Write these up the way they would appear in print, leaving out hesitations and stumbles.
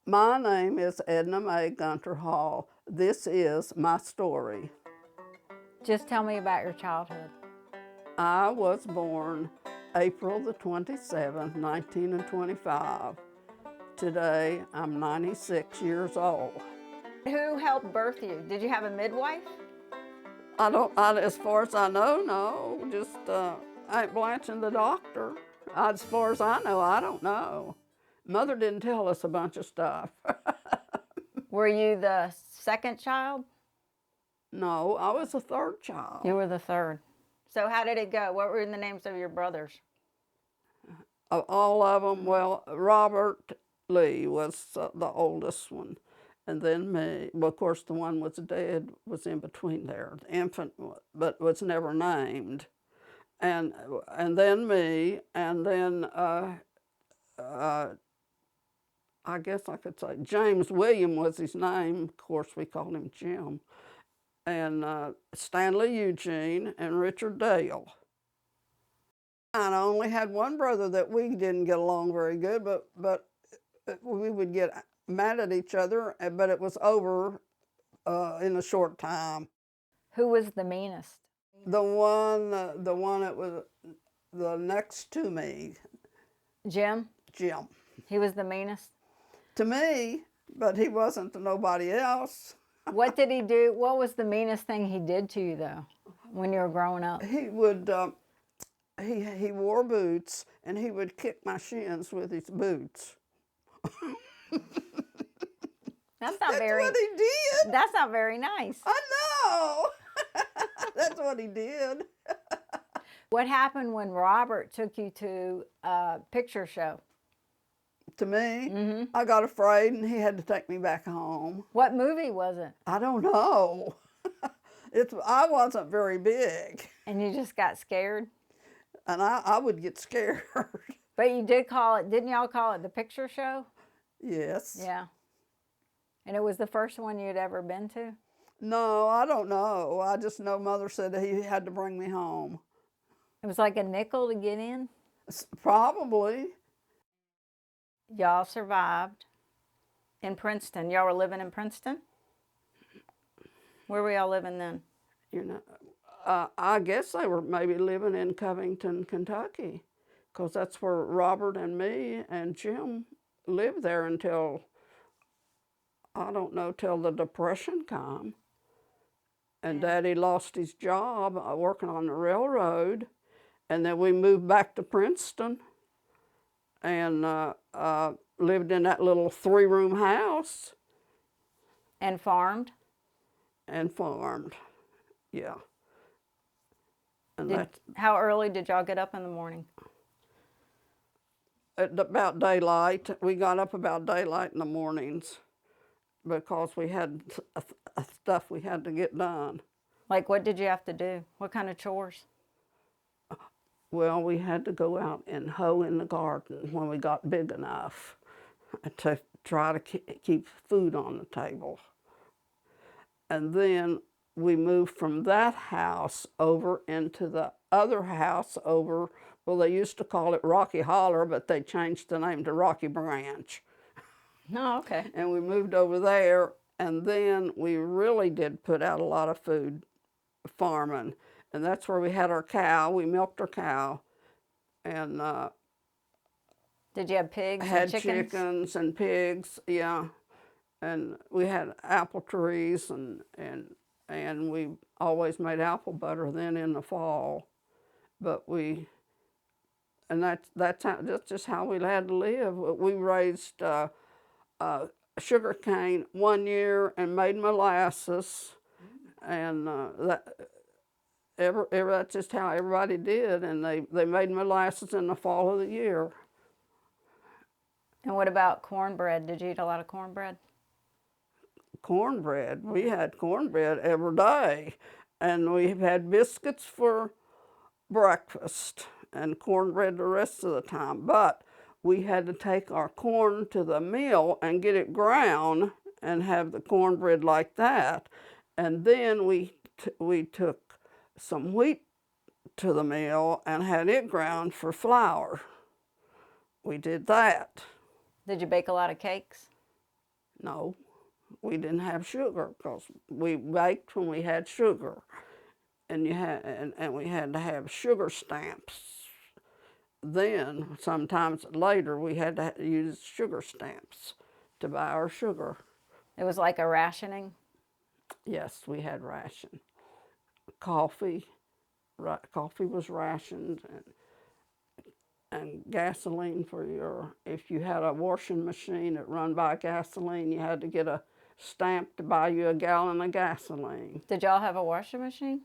My name is Edna Mae Gunter Hall. This is my story. Just tell me about your childhood. I was born April the 27th, 1925. Today, I'm 96 years old. Who helped birth you? Did you have a midwife? As far as I know, no. Just Aunt Blanche and the doctor. As far as I know, I don't know. Mother didn't tell us a bunch of stuff. Were you the second child? No, I was the third child. You were the third. So how did it go? What were the names of your brothers? All of them, well, Robert Lee was the oldest one. And then me. Well, of course, the one was dead was in between there, the infant, but was never named. And then me, and then I guess I could say James William was his name. Of course, we called him Jim. And Stanley Eugene and Richard Dale. I only had one brother that we didn't get along very good, but we would get mad at each other, but it was over in a short time. Who was the meanest? The one that was the next to me, Jim? Jim. He was the meanest? To me, but he wasn't to nobody else. What did he do? What was the meanest thing he did to you, though, when you were growing up? He would, he wore boots, and he would kick my shins with his boots. That's what he did. That's not very nice. I know. That's what he did. What happened when Robert took you to a picture show? To me, Mm-hmm. I got afraid and he had to take me back home. What movie was it? I don't know. I wasn't very big. And you just got scared? And I would get scared. But you did call it, didn't y'all call it the picture show? Yes. Yeah. And it was the first one you'd ever been to? No, I don't know. I just know Mother said that he had to bring me home. It was like a nickel to get in? Probably. Y'all survived in Princeton. Y'all were living in Princeton? Where were y'all living then? You know, I guess they were maybe living in Covington, Kentucky, because that's where Robert and me and Jim lived there until, I don't know, till the Depression come. And Yeah. Daddy lost his job working on the railroad, and then we moved back to Princeton and lived in that little 3-room house. And farmed? And farmed, yeah. And How early did y'all get up in the morning? at about daylight. We got up about daylight in the mornings because we had stuff we had to get done. Like, what did you have to do? What kind of chores? Well, we had to go out and hoe in the garden when we got big enough to try to keep food on the table. And then we moved from that house over into the other house over, well, they used to call it Rocky Holler, but they changed the name to Rocky Branch. Oh, okay. And we moved over there, and then we really did put out a lot of food farming. And that's where we had our cow. We milked our cow. And Did you have pigs had and chickens? chickens and pigs, yeah. And we had apple trees, and we always made apple butter then in the fall. But that's just how we had to live. We raised sugar cane one year and made molasses, and that's just how everybody did. And they made molasses in the fall of the year. And what about cornbread? Did you eat a lot of cornbread? Cornbread. We had cornbread every day, and we had biscuits for breakfast and cornbread the rest of the time. But we had to take our corn to the mill and get it ground and have the cornbread like that. And then we took some wheat to the mill and had it ground for flour. We did that. Did you bake a lot of cakes? No, we didn't have sugar because we baked when we had sugar, and we had to have sugar stamps. Then sometimes later we had to use sugar stamps to buy our sugar. It was like a rationing. Yes, we had ration. Coffee, coffee was rationed, and gasoline for your, if you had a washing machine that run by gasoline, you had to get a stamp to buy you a gallon of gasoline. Did y'all have a washing machine?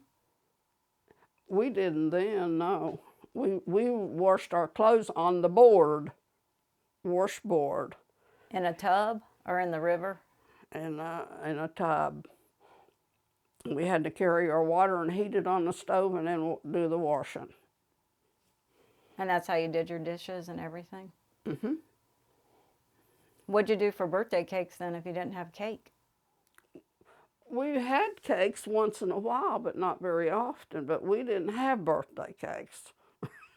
We didn't then, no. We washed our clothes on the board, washboard, In a tub or in the river? in a tub. We had to carry our water and heat it on the stove and then do the washing. And that's how you did your dishes and everything? Mm-hmm. What'd you do for birthday cakes then if you didn't have cake? We had cakes once in a while, but not very often. But we didn't have birthday cakes.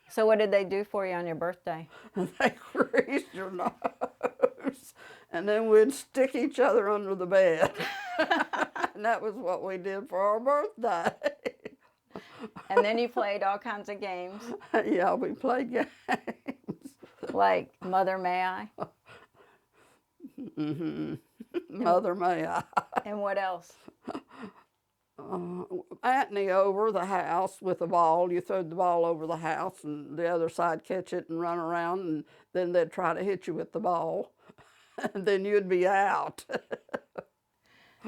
So what did they do for you on your birthday? They greased your nose, and then we'd stick each other under the bed. And that was what we did for our birthday. And then you played all kinds of games. Yeah, we played games. Like Mother May I? Mm-hmm. Mother May I. And what else? Antony over the house with a ball. You throw the ball over the house, and the other side catch it and run around, and then they'd try to hit you with the ball, and then you'd be out.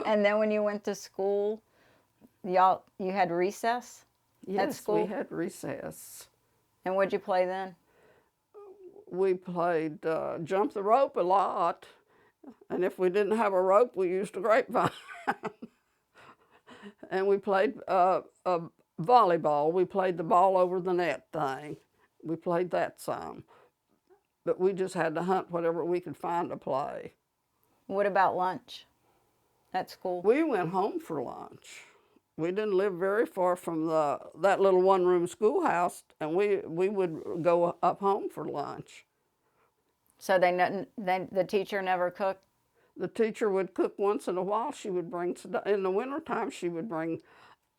And then when you went to school, you had recess at Yes, school? we had recess. And what'd you play then? We played jump the rope a lot, and if we didn't have a rope, we used a grapevine. And we played volleyball. We played the ball over the net thing. We played that some. But we just had to hunt whatever we could find to play. What about lunch at school? We went home for lunch. We didn't live very far from that little one-room schoolhouse, and we would go up home for lunch. So the teacher never cooked? The teacher would cook once in a while. She would bring, in the wintertime, she would bring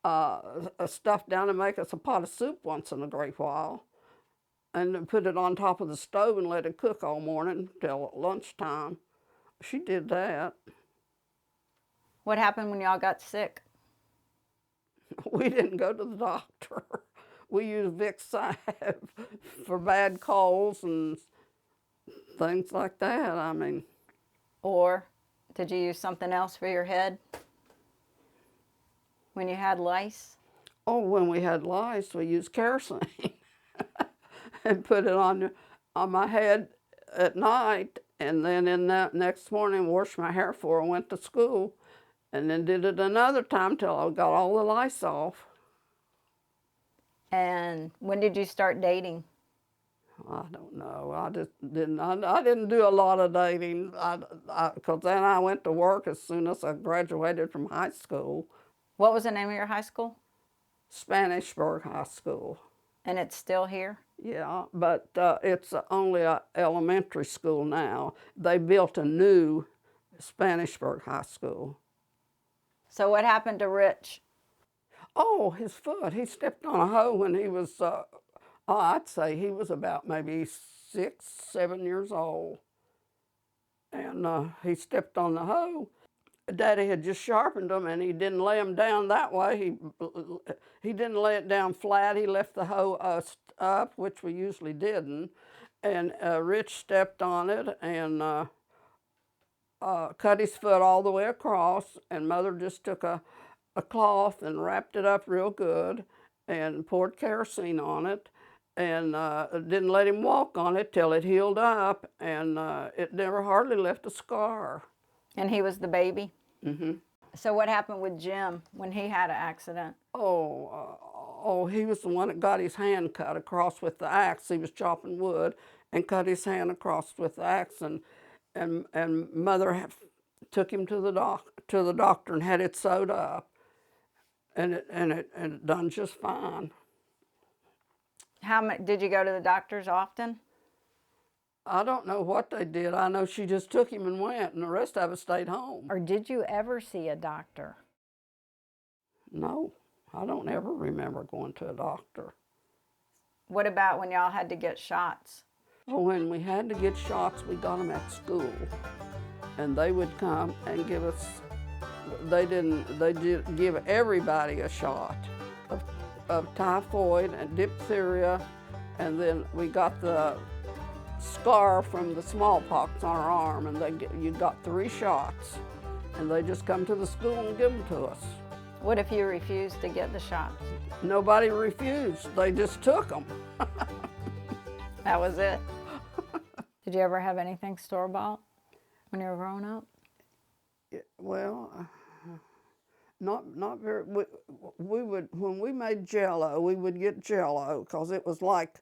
stuff down and make us a pot of soup once in a great while, and put it on top of the stove and let it cook all morning till lunchtime. She did that. What happened when y'all got sick? We didn't go to the doctor. We used Vicks salve for bad colds and things like that. I mean, Or did you use something else for your head when you had lice? oh, when we had lice, we used kerosene and put it on my head at night, and then in that next morning washed my hair before I went to school, and then did it another time till I got all the lice off. And when did you start dating? I don't know. I didn't do a lot of dating, because then I went to work as soon as I graduated from high school. What was the name of your high school? Spanishburg High School. And it's still here? Yeah, but it's only an elementary school now. They built a new Spanishburg High School. So what happened to Rich? Oh, his foot. He stepped on a hoe when he was, I'd say he was about maybe 6, 7 years old. And he stepped on the hoe. Daddy had just sharpened them, and he didn't lay them down that way. He didn't lay it down flat. He left the hoe up, which we usually didn't. And Rich stepped on it and cut his foot all the way across. And Mother just took a cloth and wrapped it up real good and poured kerosene on it, and didn't let him walk on it till it healed up, and it never hardly left a scar. And he was the baby? Mm-hmm. So what happened with Jim when he had an accident? Oh, he was the one that got his hand cut across with the axe. He was chopping wood and cut his hand across with the axe, and Mother took him to the doctor and had it sewed up, and it done just fine. Did you go to the doctors often? I don't know what they did. I know she just took him and went, and the rest of us stayed home. Or did you ever see a doctor? No, I don't ever remember going to a doctor. What about when y'all had to get shots? When we had to get shots, we got them at school, and they would come and give us. They did give everybody a shot of typhoid and diphtheria, and then we got the scar from the smallpox on our arm, and you got 3 shots, and they just come to the school and give them to us. What if you refused to get the shots? Nobody refused. They just took them. That was it. Did you ever have anything store-bought when you were growing up? Well, not very. We would, when we made Jell-O, we would get Jell-O because it was like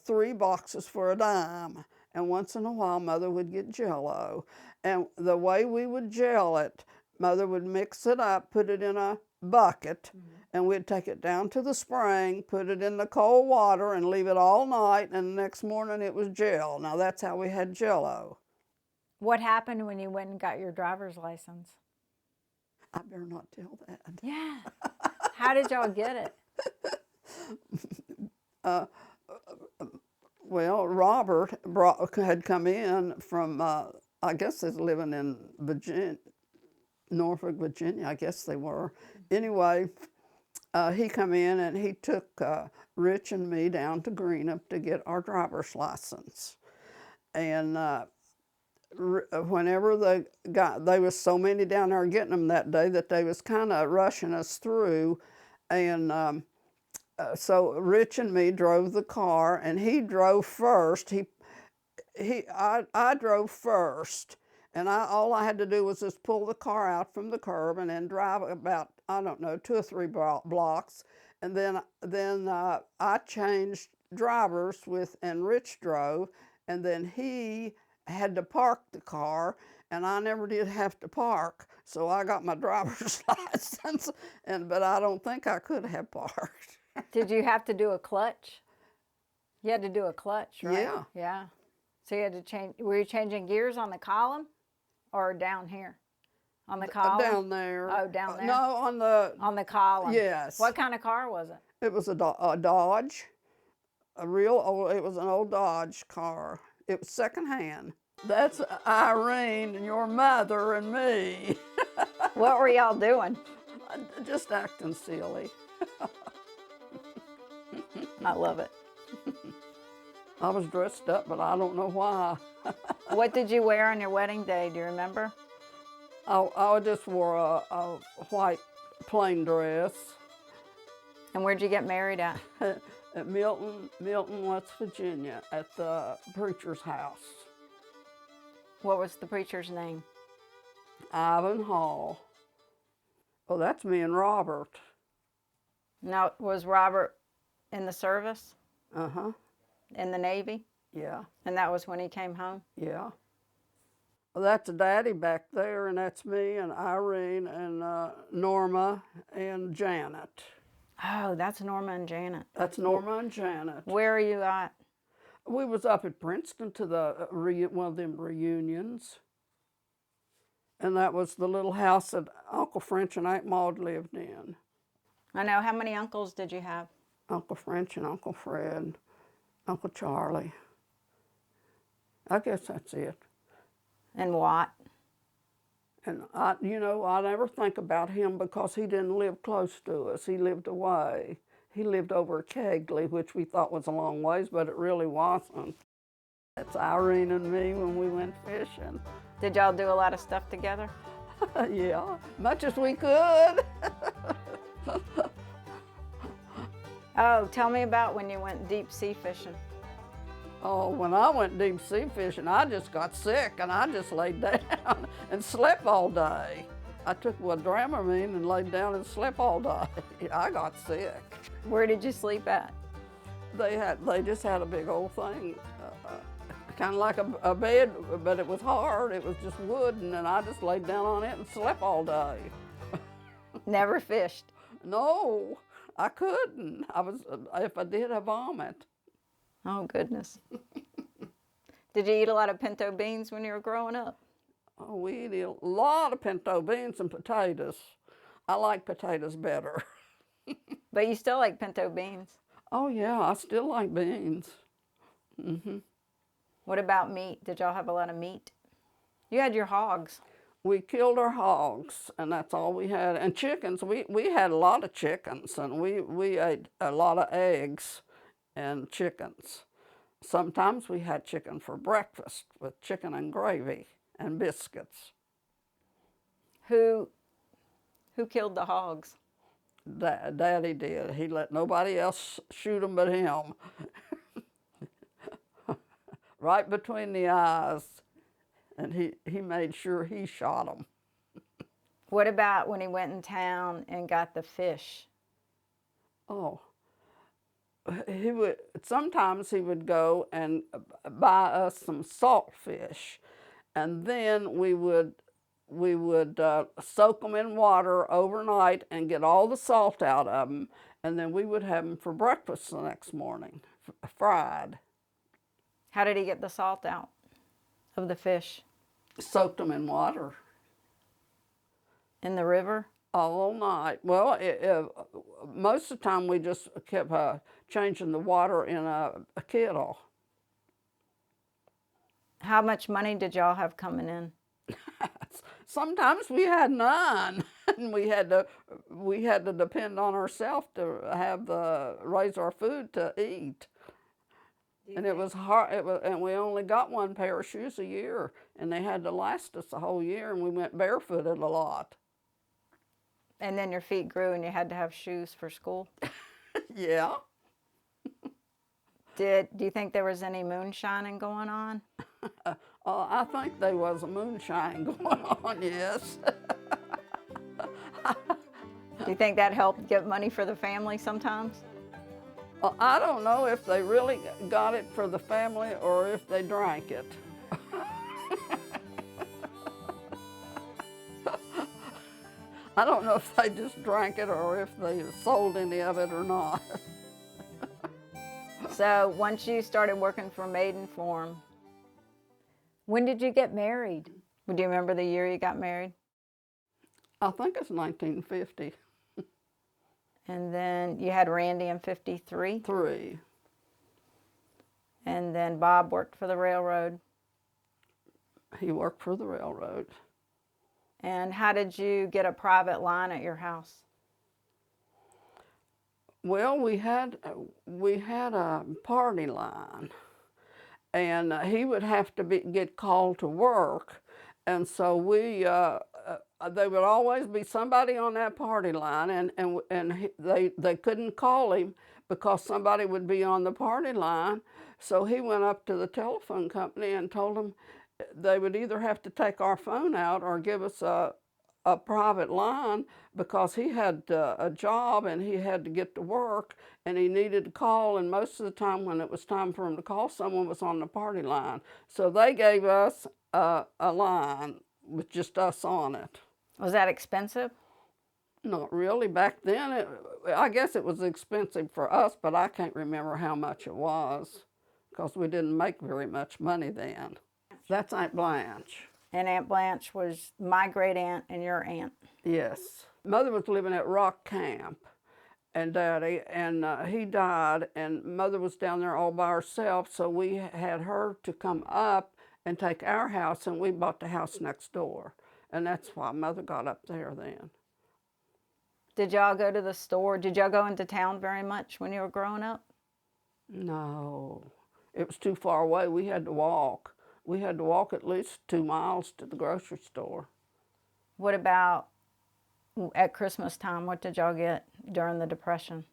3 boxes for a dime, and once in a while Mother would get Jell-O. And the way we would gel it, Mother would mix it up, put it in a bucket, and we'd take it down to the spring, put it in the cold water, and leave it all night, and the next morning it was gel. Now that's how we had Jell-O. What happened when you went and got your driver's license? I better not tell that. Yeah. How did y'all get it? Well, Robert had come in from, I guess he's living in Virginia, Norfolk, Virginia, I guess they were. Anyway, he come in and he took Rich and me down to Greenup to get our driver's license. And whenever they was so many down there getting them that day that they was kind of rushing us through. And so Rich and me drove the car, and he drove first. I drove first, and all I had to do was just pull the car out from the curb and then drive about, I don't know, 2 or 3 blocks, and then I changed drivers and Rich drove, and then he had to park the car, and I never did have to park, so I got my driver's license, but I don't think I could have parked. Did you have to do a clutch? You had to do a clutch, right? Yeah. Yeah. So you had to change. Were you changing gears on the column or down here? On the column? Down there. Oh, down there? No, on the column. Yes. What kind of car was it? It was a Dodge, a real old, it was an old Dodge car. It was secondhand. That's Irene and your mother and me. What were y'all doing? Just acting silly. I love it. I was dressed up, but I don't know why. What did you wear on your wedding day? Do you remember? I just wore a white plain dress. And where'd you get married at? At Milton, West Virginia, at the preacher's house. What was the preacher's name? Ivan Hall. Oh, that's me and Robert. Now, was Robert in the service? Uh-huh. In the Navy? Yeah. And that was when he came home? Yeah. Well, that's Daddy back there, and that's me and Irene and Norma and Janet. Oh, that's Norma and Janet. That's Norma and Janet. Where are you at? We was up at Princeton to the one of them reunions. And that was the little house that Uncle French and Aunt Maud lived in. I know. How many uncles did you have? Uncle French and Uncle Fred, Uncle Charlie. I guess that's it. And Watt? And I never think about him because he didn't live close to us. He lived away. He lived over at Kegley, which we thought was a long ways, but it really wasn't. That's Irene and me when we went fishing. Did y'all do a lot of stuff together? Yeah, much as we could. Oh, tell me about when you went deep sea fishing. Oh, when I went deep sea fishing, I just got sick and I just laid down and slept all day. I took Dramamine and laid down and slept all day. I got sick. Where did you sleep at? They just had a big old thing, kind of like a bed, but it was hard. It was just wooden, and I just laid down on it and slept all day. Never fished? No, I couldn't. If I did, I vomit. Oh, goodness. Did you eat a lot of pinto beans when you were growing up? Oh, we eat a lot of pinto beans and potatoes. I like potatoes better. But you still like pinto beans. Oh yeah, I still like beans. What about meat? Did y'all have a lot of meat? You had your hogs. We killed our hogs, and that's all we had. And chickens, we had a lot of chickens, and we ate a lot of eggs and chickens. Sometimes we had chicken for breakfast with chicken and gravy and biscuits. Who killed the hogs? Daddy did. He let nobody else shoot them but him. Right between the eyes, and he made sure he shot them. What about when he went in town and got the fish? Oh, sometimes he would go and buy us some salt fish, and then we would soak them in water overnight and get all the salt out of them, and then we would have them for breakfast the next morning, fried. How did he get the salt out of the fish? Soaked them in water In the river? all night. Well, most of the time we just kept changing the water in a kettle. How much money did y'all have coming in? Sometimes we had none, and we had to depend on ourselves to raise our food to eat. And it was hard. And we only got one pair of shoes a year, and they had to last us the whole year. And we went barefooted a lot. And then your feet grew and you had to have shoes for school? Yeah. Do you think there was any moonshining going on? I think there was a moonshine going on. Yes. Do you think that helped get money for the family sometimes? Well, I don't know if they really got it for the family or if they drank it. I don't know if they just drank it or if they sold any of it or not. So once you started working for Maiden Form, when did you get married? Do you remember the year you got married? I think it's 1950. And then you had Randy in 53? 3. And then Bob worked for the railroad. He worked for the railroad. And how did you get a private line at your house? Well, we had a party line, and he would have to get called to work, and so there would always be somebody on that party line, and they couldn't call him because somebody would be on the party line. So he went up to the telephone company and told them they would either have to take our phone out or give us a private line because he had a job and he had to get to work and he needed to call, and most of the time when it was time for him to call, someone was on the party line. So they gave us a line with just us on it. Was that expensive? Not really. Back then, I guess it was expensive for us, but I can't remember how much it was because we didn't make very much money then. That's Aunt Blanche. And Aunt Blanche was my great aunt and your aunt. Yes. Mother was living at Rock Camp, and Daddy, and he died, and Mother was down there all by herself, so we had her to come up and take our house, and we bought the house next door. And that's why Mother got up there then. Did y'all go to the store? Did y'all go into town very much when you were growing up? No, it was too far away. We had to walk. We had to walk at least 2 miles to the grocery store. What about at Christmas time? What did y'all get during the Depression?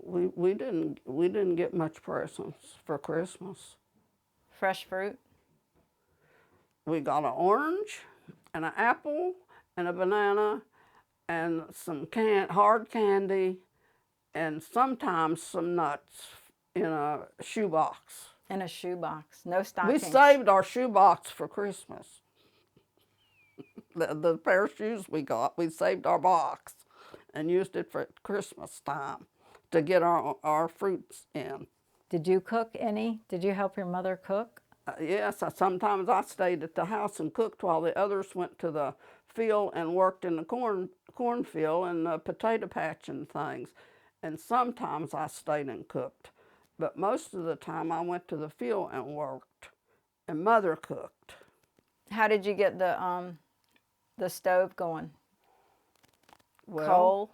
We didn't get much presents for Christmas. Fresh fruit? We got an orange and an apple and a banana and some hard candy and sometimes some nuts in a shoebox. In a shoebox. No stockings. We saved our shoebox for Christmas. The pair of shoes we got, we saved our box and used it for Christmas time to get our fruits in. Did you cook any? Did you help your mother cook? Yes, sometimes I stayed at the house and cooked while the others went to the field and worked in the cornfield and the potato patch and things. And sometimes I stayed and cooked. But most of the time I went to the field and worked, and Mother cooked. How did you get the stove going? Well, Coal?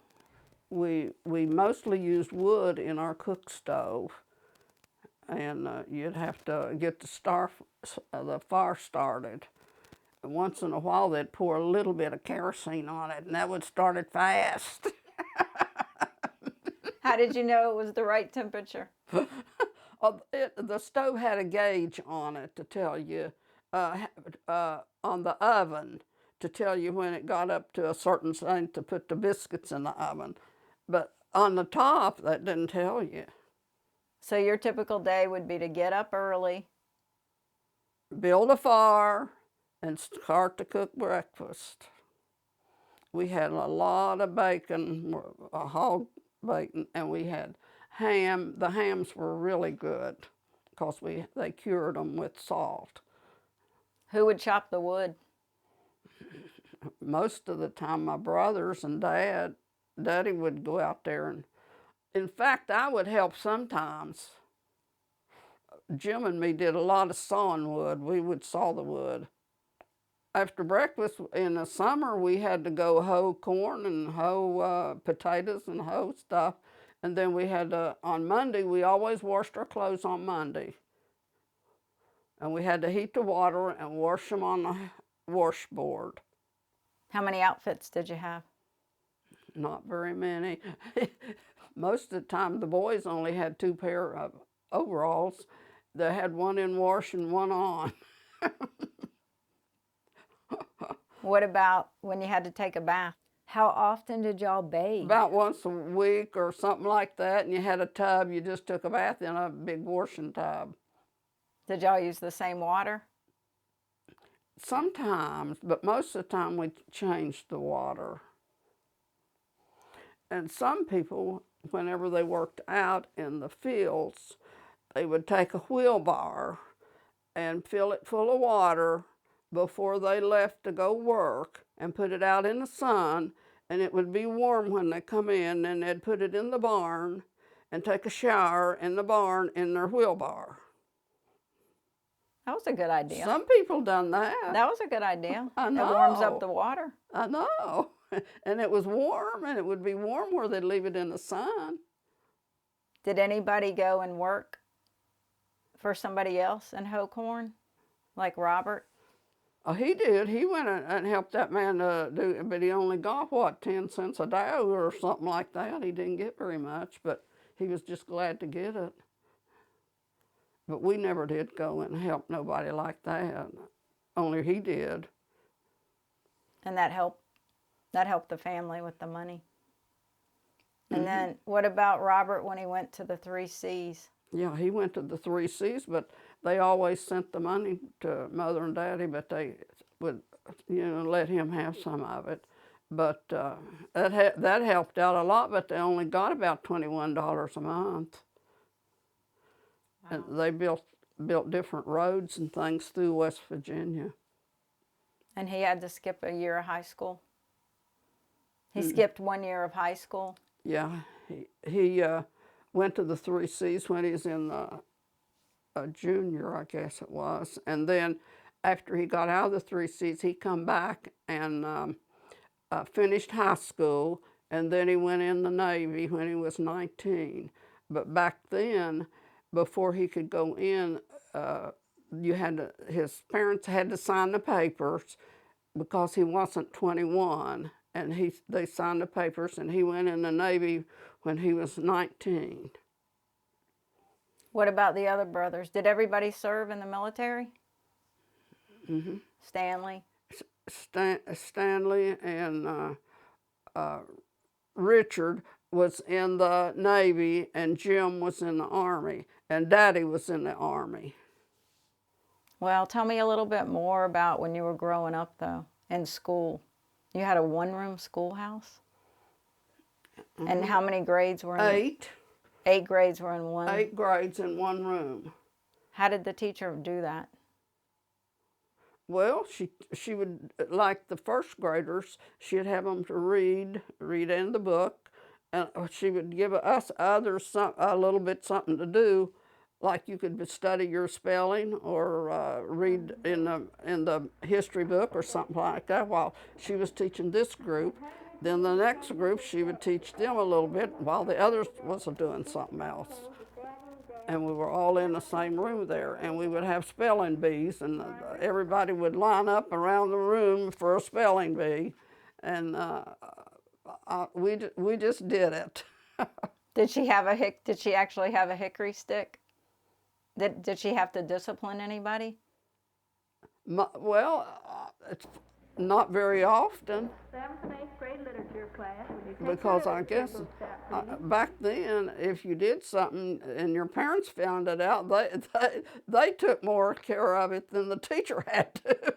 we mostly used wood in our cook stove, and you'd have to get the fire started. And once in a while, they'd pour a little bit of kerosene on it, and that would start it fast. How did you know it was the right temperature? The stove had a gauge on it to tell you, on the oven, to tell you when it got up to a certain thing to put the biscuits in the oven. But on the top, that didn't tell you. So your typical day would be to get up early. Build a fire and start to cook breakfast. We had a lot of bacon, a hog bacon, and we had ham. The hams were really good because they cured them with salt. Who would chop the wood? Most of the time, my brothers and Daddy would go out there, and in fact, I would help sometimes. Jim and me did a lot of sawing wood. We would saw the wood. After breakfast in the summer, we had to go hoe corn and hoe potatoes and hoe stuff. And then we had to, on Monday, we always washed our clothes on Monday. And we had to heat the water and wash them on the washboard. How many outfits did you have? Not very many. Most of the time, the boys only had 2 pair of overalls. They had one in wash and one on. What about when you had to take a bath? How often did y'all bathe? About once a week or something like that, and you had a tub. You just took a bath in a big washing tub. Did y'all use the same water? Sometimes, but most of the time we changed the water. And some people, whenever they worked out in the fields, they would take a wheelbarrow and fill it full of water before they left to go work and put it out in the sun, and it would be warm when they come in, and they'd put it in the barn and take a shower in the barn in their wheelbarrow. That was a good idea. Some people done that. That was a good idea. I know. It warms up the water. I know. And it was warm, and it would be warm where they'd leave it in the sun. Did anybody go and work for somebody else and hoe corn? Like Robert? Oh, he did. He went and helped that man do it, but he only got, what, 10 cents a day or something like that. He didn't get very much, but he was just glad to get it. But we never did go and help nobody like that. Only he did. And that helped the family with the money. And then what about Robert when he went to the 3 C's? Yeah, he went to the 3 C's, but they always sent the money to Mother and Daddy, but they would, let him have some of it. But that helped out a lot, but they only got about $21 a month. Wow. And they built different roads and things through West Virginia. And he had to skip a year of high school? He skipped 1 year of high school? Yeah, he went to the 3 C's when he was in a junior, I guess it was. And then after he got out of the 3 C's, he come back and finished high school, and then he went in the Navy when he was 19. But back then, before he could go in, his parents had to sign the papers because he wasn't 21. And they signed the papers, and he went in the Navy when he was 19. What about the other brothers? Did everybody serve in the military? Mm-hmm. Stanley? Stanley and Richard was in the Navy, and Jim was in the Army, and Daddy was in the Army. Well, tell me a little bit more about when you were growing up, though, in school. You had a 1-room schoolhouse? Mm-hmm. And how many grades were in 8. 8 grades were in one? 8 grades in 1 room. How did the teacher do that? Well, she would, like the first graders, she'd have them to read in the book, and she would give us others a little bit something to do, like you could study your spelling or read in the history book or something like that while she was teaching this group. Then the next group, she would teach them a little bit while the others was doing something else. And we were all in the same room there, and we would have spelling bees, and everybody would line up around the room for a spelling bee, and we just did it. Did she have a Did she actually have a hickory stick? Did she have to discipline anybody? Well, it's not very often. 7th and 8th grade literature class. Because I guess back then, if you did something and your parents found it out, they took more care of it than the teacher had to.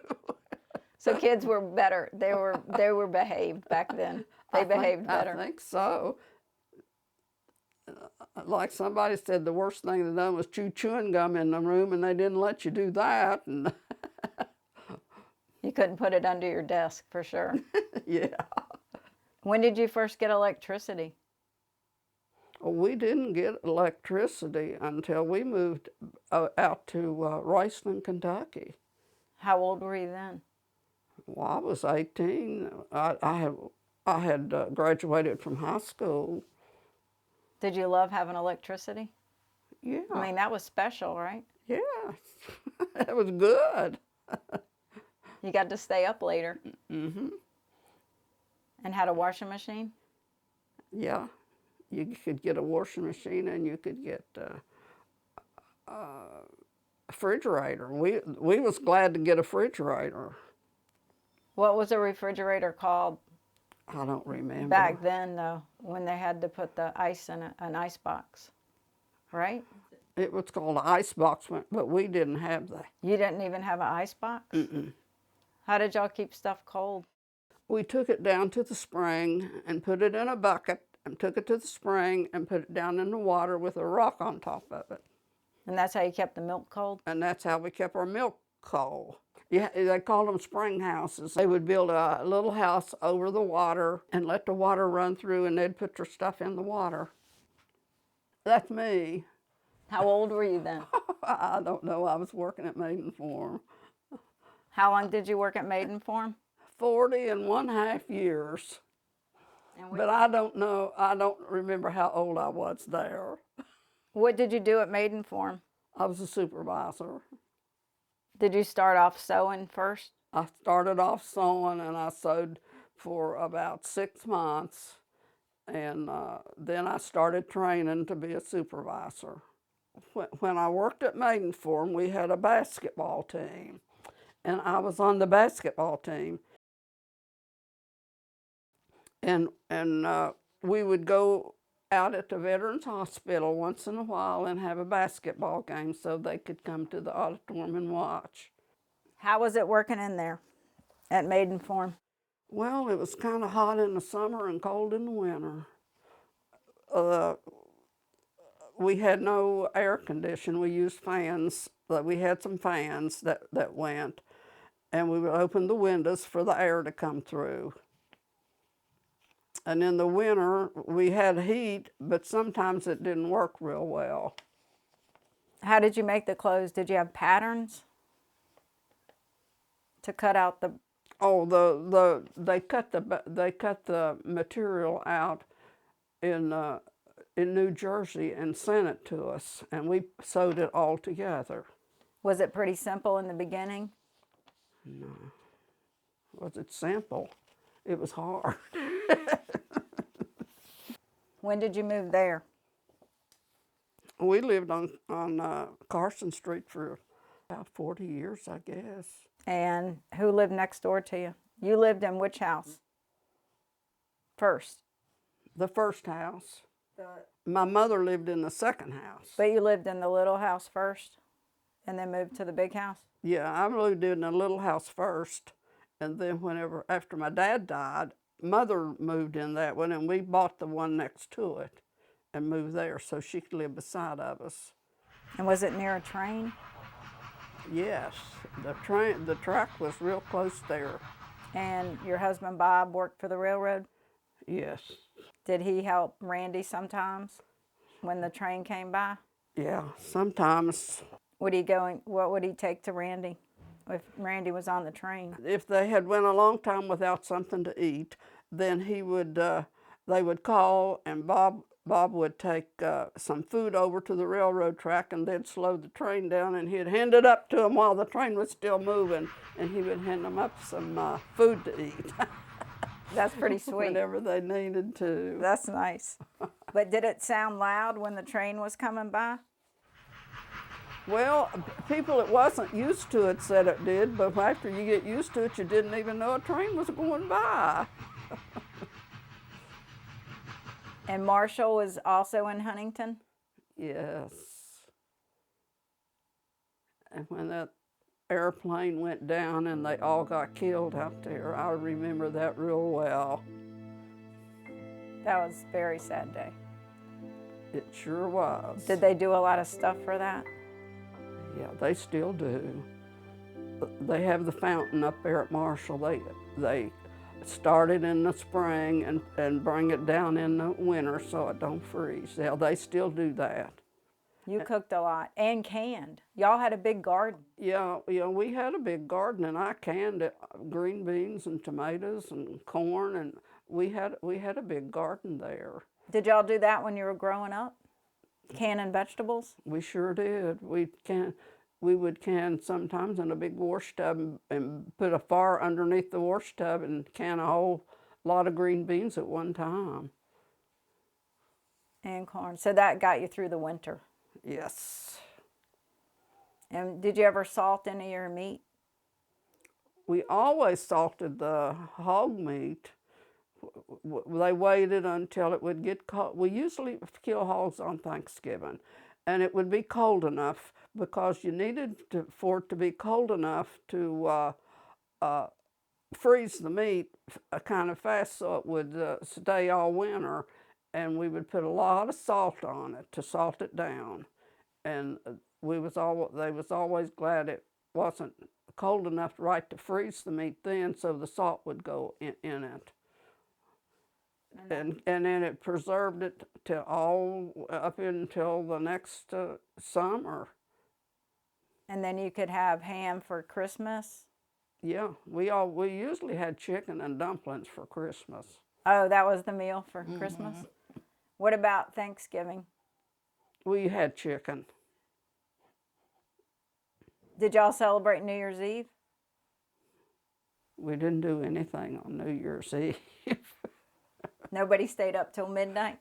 So kids were better. They were behaved back then. They behaved better. I think so. Like somebody said, the worst thing they done was chew chewing gum in the room, and they didn't let you do that. And You couldn't put it under your desk for sure. yeah. When did you first get electricity? We didn't get electricity until we moved out to Riceland, Kentucky. How old were you then? Well, I was 18. I had graduated from high school. Did you love having electricity? Yeah. I mean, that was special, right? Yeah. It was good. You got to stay up later. Mm-hmm. And had a washing machine? Yeah. You could get a washing machine, and you could get a refrigerator. We was glad to get a refrigerator. What was a refrigerator called? I don't remember. Back then, though, when they had to put the ice in an ice box, right? It was called an ice box, but we didn't have that. You didn't even have an ice box? Mm-mm. How did y'all keep stuff cold? We took it down to the spring and put it in a bucket, and took it to the spring and put it down in the water with a rock on top of it. And that's how you kept the milk cold? And that's how we kept our milk cold. Yeah, they called them spring houses. They would build a little house over the water and let the water run through, and they'd put their stuff in the water. That's me. How old were you then? I don't know. I was working at Maidenform. How long did you work at Maidenform? 40.5 years. But I don't know. I don't remember how old I was there. What did you do at Maidenform? I was a supervisor. Did you start off sewing first? I started off sewing, and I sewed for about 6 months, and then I started training to be a supervisor. When I worked at Maidenform, we had a basketball team, and I was on the basketball team. And we would go out at the Veterans Hospital once in a while and have a basketball game so they could come to the auditorium and watch. How was it working in there at Maidenform? Well, it was kind of hot in the summer and cold in the winter. We had no air conditioning. We used fans. We had some fans that went, and we would open the windows for the air to come through. And in the winter, we had heat, but sometimes it didn't work real well. How did you make the clothes? Did you have patterns to cut out the? Oh, they cut the material out in New Jersey and sent it to us, and we sewed it all together. Was it pretty simple in the beginning? No. Was it simple? It was hard. When did you move there? We lived on Carson Street for about 40 years, I guess. And who lived next door to you? You lived in which house? First. The first house. My mother lived in the second house. But you lived in the little house first and then moved to the big house? Yeah, I lived in the little house first. And then after my dad died, Mother moved in that one, and we bought the one next to it and moved there so she could live beside of us. And was it near a train? Yes, the track was real close there. And your husband Bob worked for the railroad? Yes. Did he help Randy sometimes when the train came by? Yeah, sometimes What would he take to Randy if Randy was on the train? if they had went a long time without something to eat, then they would call, and Bob would take some food over to the railroad track, and they'd slow the train down, and he'd hand it up to them while the train was still moving, and he would hand them up some food to eat. That's pretty sweet. Whenever they needed to. That's nice. But did it sound loud when the train was coming by? Well, people that wasn't used to it said it did, but after you get used to it, you didn't even know a train was going by. And Marshall was also in Huntington? Yes. And when that airplane went down and they all got killed out there, I remember that real well. That was a very sad day. It sure was. Did they do a lot of stuff for that? Yeah, they still do. They have the fountain up there at Marshall. They start it in the spring and bring it down in the winter so it don't freeze. Yeah, they still do that. You cooked a lot and canned. Y'all had a big garden. Yeah, we had a big garden, and I canned it, green beans and tomatoes and corn, and we had a big garden there. Did y'all do that when you were growing up? Canning vegetables? We sure did. We would can sometimes in a big wash tub and put a fire underneath the wash tub and can a whole lot of green beans at one time. And corn. So that got you through the winter. Yes. And did you ever salt any of your meat? We always salted the hog meat. They waited until it would get cold. We usually kill hogs on Thanksgiving, and it would be cold enough because you needed for it to be cold enough to freeze the meat kind of fast so it would stay all winter. And we would put a lot of salt on it to salt it down. And they was always glad it wasn't cold enough right to freeze the meat then, so the salt would go in it. And then it preserved it till all up until the next summer. And then you could have ham for Christmas? Yeah, we usually had chicken and dumplings for Christmas. Oh, that was the meal for Christmas? What about Thanksgiving? We had chicken. Did y'all celebrate New Year's Eve? We didn't do anything on New Year's Eve. Nobody stayed up till midnight?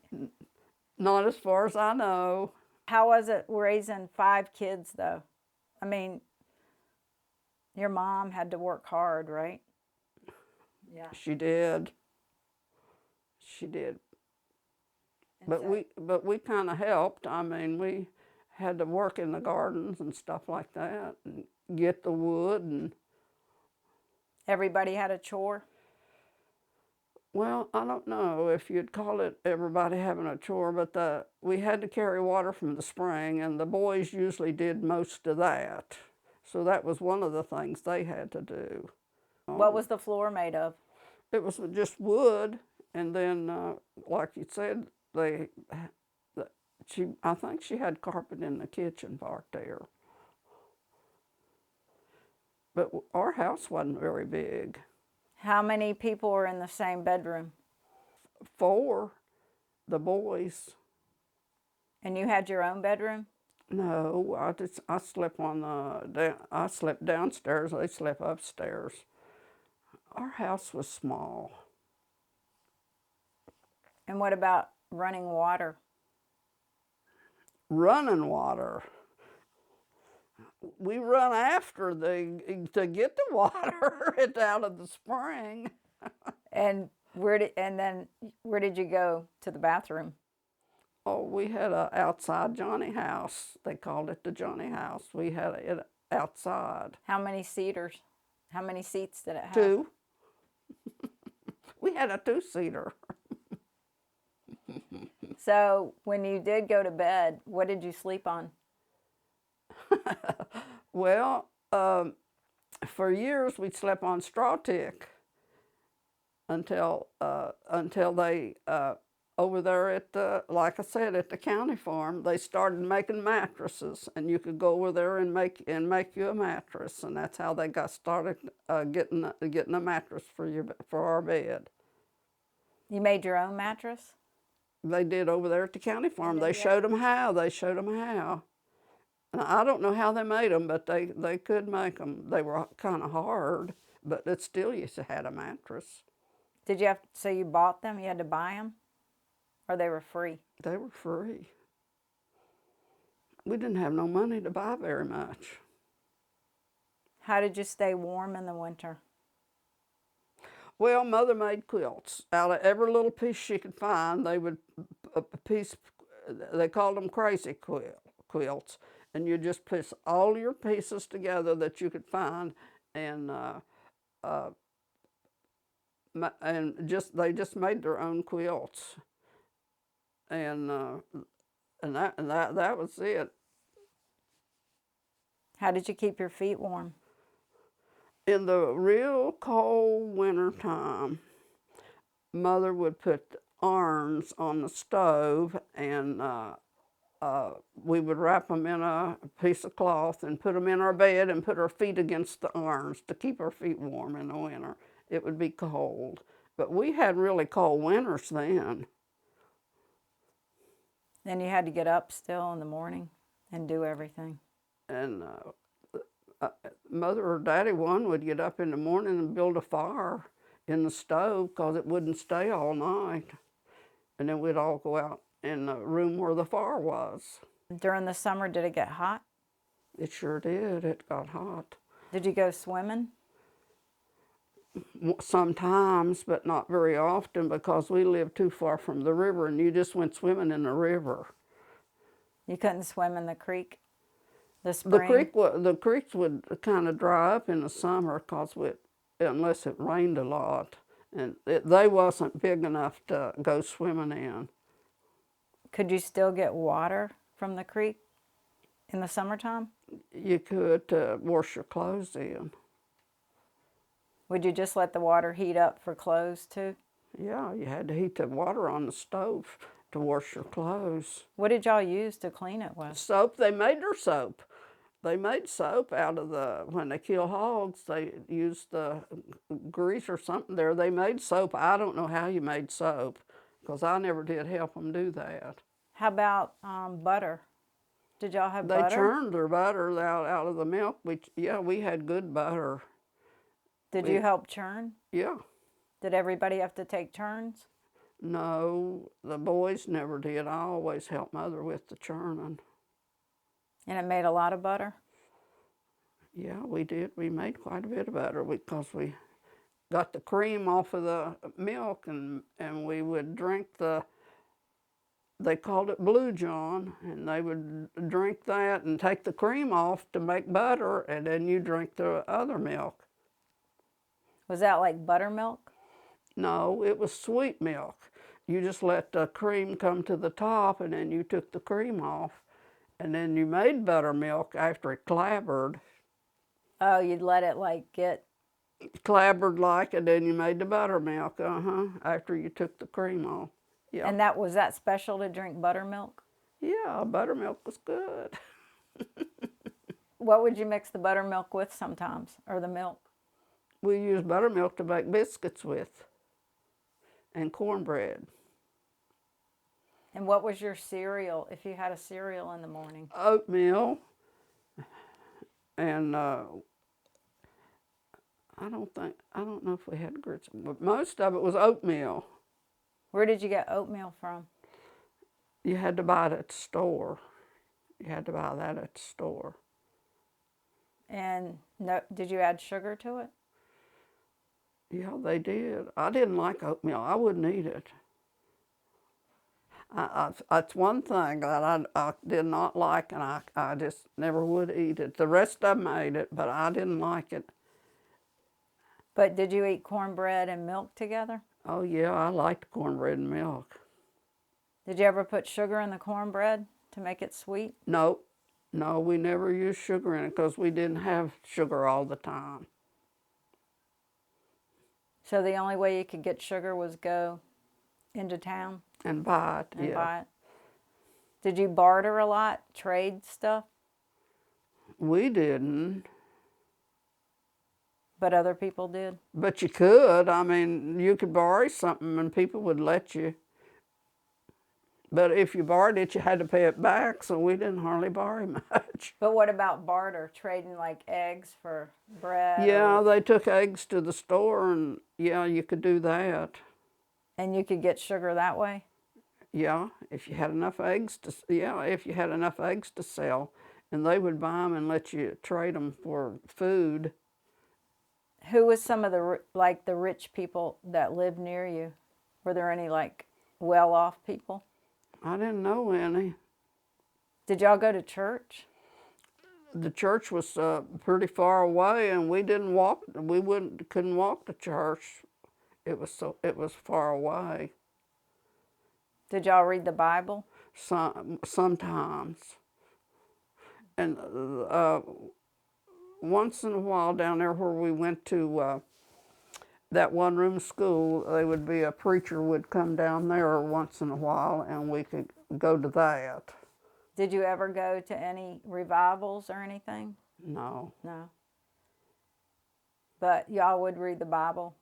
Not as far as I know. How was it raising 5 kids, though? I mean, your mom had to work hard, right? Yeah. She did. She did. But we kind of helped. I mean, we had to work in the gardens and stuff like that, and get the wood. And everybody had a chore? well, I don't know if you'd call it everybody having a chore, but we had to carry water from the spring, and the boys usually did most of that. So that was one of the things they had to do. What was the floor made of? It was just wood, and then, like you said, I think she had carpet in the kitchen part there. But our house wasn't very big. How many people were in the same bedroom? 4, the boys. And you had your own bedroom? No, I slept I slept downstairs. They slept upstairs. Our house was small. And what about running water? Running water. We run after to get the water out of the spring. And where did you go to the bathroom? Oh, we had a outside Johnny house. They called it the Johnny house. We had it outside. How many seaters? How many seats did it have? 2. We had a 2-seater. So when you did go to bed, what did you sleep on? Well, For years we slept on straw tick until they over there at the, like I said, at the county farm, they started making mattresses, and you could go over there and make you a mattress, and that's how they got started getting a mattress for our bed. You made your own mattress? They did over there at the county farm. did They you showed them how. They showed them how. And I don't know how they made them, but they could make them. They were kind of hard, but it still you had a mattress. Did you have, so you bought them? You had to buy them? Or they were free? They were free. We didn't have no money to buy very much. How did you stay warm in the winter? Well, Mother made quilts. Out of every little piece she could find, they would a piece. They called them crazy quilts, and you just piece all your pieces together that you could find, and they just made their own quilts, and that was it. How did you keep your feet warm? In the real cold winter time, Mother would put irons on the stove, and we would wrap them in a piece of cloth and put them in our bed and put our feet against the irons to keep our feet warm in the winter. It would be cold, but we had really cold winters then. Then you had to get up still in the morning and do everything. And Mother or Daddy one would get up in the morning and build a fire in the stove because it wouldn't stay all night. And then we'd all go out in the room where the fire was. During the summer, did it get hot? It sure did. It got hot. Did you go swimming? Sometimes, but not very often because we lived too far from the river, and you just went swimming in the river. You couldn't swim in the creek? The spring? The creeks would kind of dry up in the summer unless it rained a lot, and they wasn't big enough to go swimming in. Could you still get water from the creek in the summertime? You could wash your clothes in. Would you just let the water heat up for clothes too? Yeah, you had to heat the water on the stove to wash your clothes. What did y'all use to clean it with? Soap, they made their soap. They made soap out of when they kill hogs, they used the grease or something there. They made soap. I don't know how you made soap because I never did help them do that. How about butter? Did y'all have butter? They churned their butter out of the milk. We had good butter. Did you help churn? Yeah. Did everybody have to take turns? No, the boys never did. I always helped Mother with the churning. And it made a lot of butter? Yeah, we did. We made quite a bit of butter because we got the cream off of the milk, and we would drink they called it Blue John, and they would drink that and take the cream off to make butter, and then you drink the other milk. Was that like buttermilk? No, it was sweet milk. You just let the cream come to the top, and then you took the cream off, and then you made buttermilk after it clabbered. Oh, you'd let it like get... Clabbered like, and then you made the buttermilk, after you took the cream off. Yeah. And was that special to drink buttermilk? Yeah, buttermilk was good. What would you mix the buttermilk with sometimes, or the milk? We used buttermilk to make biscuits with, and cornbread. And what was your cereal, if you had a cereal in the morning? Oatmeal, and I don't know if we had grits, but most of it was oatmeal. Where did you get oatmeal from? You had to buy it at the store. You had to buy that at the store. And did you add sugar to it? Yeah, they did. I didn't like oatmeal. I wouldn't eat it. That's one thing that I did not like, and I just never would eat it. The rest of them ate it, but I didn't like it. But did you eat cornbread and milk together? Oh, yeah, I liked cornbread and milk. Did you ever put sugar in the cornbread to make it sweet? No, No, we never used sugar in it because we didn't have sugar all the time. So the only way you could get sugar was go into town And buy it, and yeah. buy it. Did you barter a lot, trade stuff, We didn't, but other people did? but you could. I mean, you could borrow something and people would let you. But if you borrowed it, you had to pay it back, so we didn't hardly borrow much. But what about barter, trading like eggs for bread? Yeah, they took eggs to the store, and yeah, you could do that. And you could get sugar that way? Yeah, if you had enough eggs to, yeah, if you had enough eggs to sell, and they would buy them and let you trade them for food. Who was some of the like the rich people that lived near you? Were there any like well-off people? I didn't know any. Did y'all go to church? The church was pretty far away, and we didn't walk. We couldn't walk to church. It was far away. Did y'all read the Bible? Sometimes, and once in a while down there where we went to that one-room school, there would be a preacher would come down there once in a while, and we could go to that. Did you ever go to any revivals or anything? No, No. But y'all would read the Bible?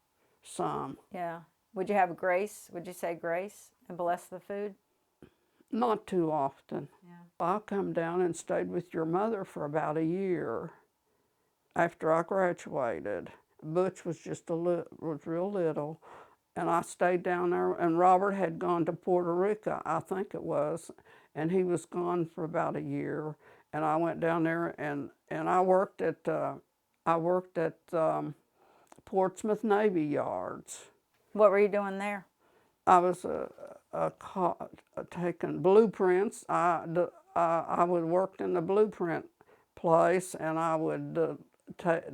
some. Yeah. Would you have grace? Would you say grace and bless the food? Not too often. Yeah. I come down and stayed with your mother for about a year after I graduated. Butch was was real little, and I stayed down there. And Robert had gone to Puerto Rico, I think it was, and he was gone for about a year. And I went down there, and I worked at Portsmouth Navy Yards. What were you doing there? I was taking blueprints. I would work in the blueprint place, and I would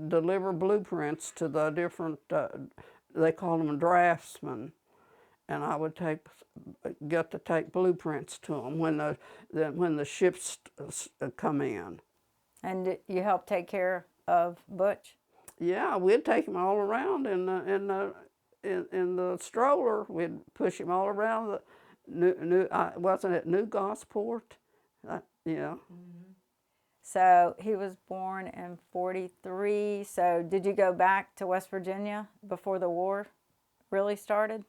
deliver blueprints to the different. They call them draftsmen, and I would get to take blueprints to them when the ships come in. And you helped take care of Butch? Yeah, we'd take him all around in the stroller. We'd push him all around wasn't it New Gosport? Yeah. So he was born in 43. So did you go back to West Virginia before the war really started?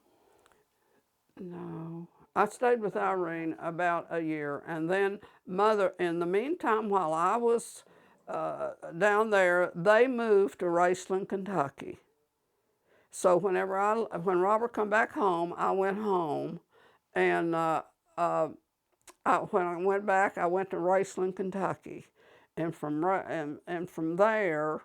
No. I stayed with Irene about a year, and then Mother, in the meantime, while I was down there, they moved to Raceland, Kentucky. So when Robert come back home, I went home, and when I went back, I went to Raceland, Kentucky, and from there,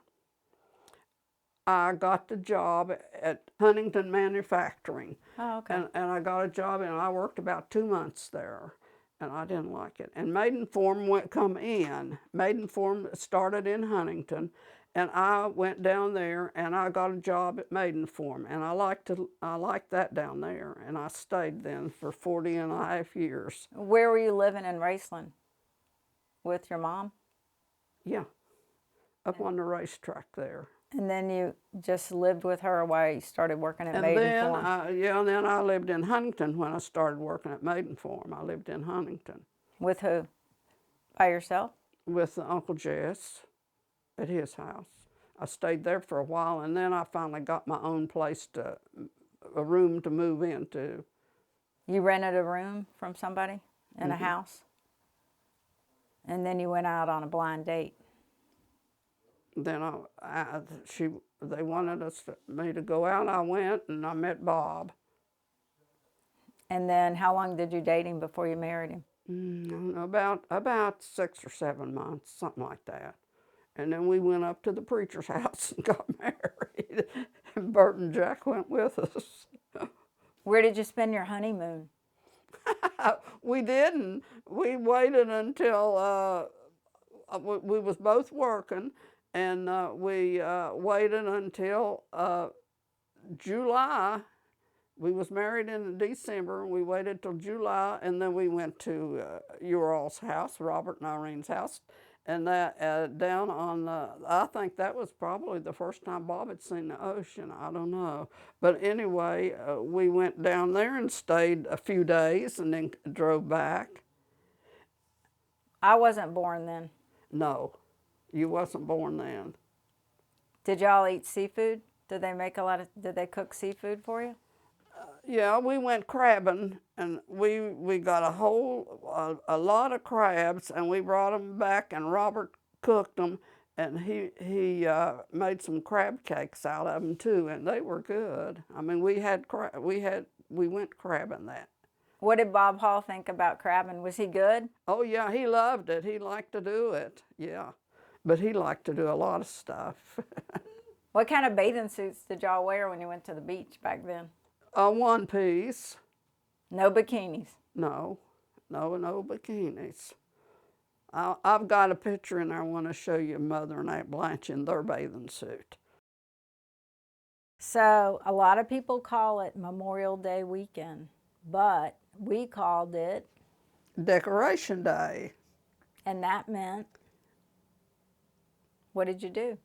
I got the job at Huntington Manufacturing. Oh, okay. And I got a job, and I worked about 2 months there, and I didn't like it. And Maidenform come in. Maidenform started in Huntington, and I went down there, and I got a job at Maidenform, and I liked that down there, and I stayed then for 40 and a half years. Where were you living in Raceland? With your mom? Yeah, up on the racetrack there. And then you just lived with her while you started working at And Maidenform? then I lived in Huntington when I started working at Maidenform. I lived in Huntington With who? By yourself? with Uncle Jess at his house. I stayed there for a while, and then I finally got my own place, a room to move into. You rented a room from somebody in a house? And then you went out on a blind date? Then they wanted me to go out. I went, and I met Bob. And then how long did you date him before you married him? About 6 or 7 months, something like that. And then we went up to the preacher's house and got married. And Bert and Jack went with us. Where did you spend your honeymoon? We didn't. We waited until we was both working, and we waited until July. We was married in December, and we waited till July, and then we went to your all's house, Robert and Irene's house, And that down on the, I think that was probably the first time Bob had seen the ocean. I don't know. But anyway, we went down there and stayed a few days and then drove back. I wasn't born then. No, you wasn't born then. Did y'all eat seafood? Did they make a lot of, did they cook seafood for you? Yeah, we went crabbing, and we got a lot of crabs, and we brought them back, and Robert cooked them, and he made some crab cakes out of them too, and they were good. I mean, we went crabbing that. What did Bob Hall think about crabbing? Was he good? Oh yeah, he loved it. He liked to do it. Yeah, but he liked to do a lot of stuff. What kind of bathing suits did y'all wear when you went to the beach back then? A one piece. No bikinis. No bikinis. I've got a picture in there I want to show you Mother and Aunt Blanche in their bathing suit. So a lot of people call it Memorial Day weekend, but we called it Decoration Day. And that meant, what did you do?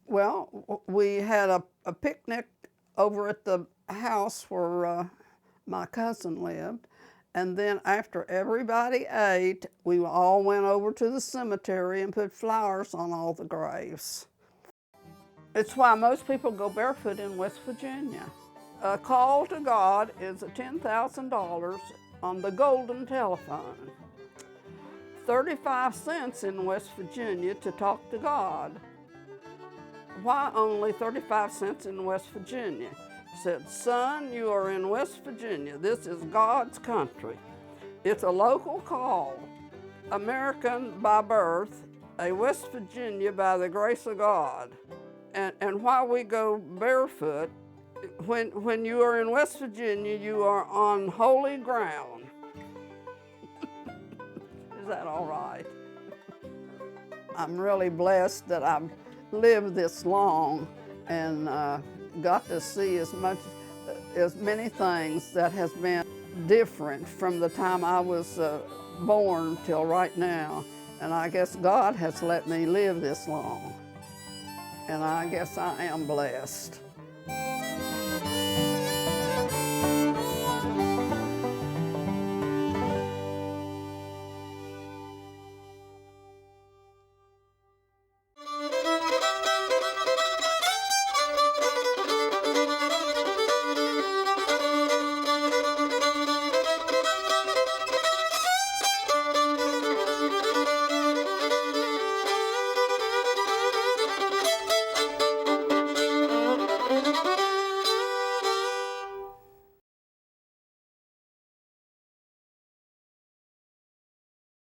Well, we had a picnic over at the house where my cousin lived. And then after everybody ate, we all went over to the cemetery and put flowers on all the graves. It's why most people go barefoot in West Virginia. A call to God is $10,000 on the golden telephone. 35 cents in West Virginia to talk to God. Why only 35 cents in West Virginia? Said, son, you are in West Virginia. This is God's country. It's a local call. American by birth, a West Virginia by the grace of God. And why we go barefoot, when you are in West Virginia, you are on holy ground. Is that all right? I'm really blessed that I've lived this long and got to see as many things that has been different from the time I was born till right now. And I guess God has let me live this long. And I guess I am blessed.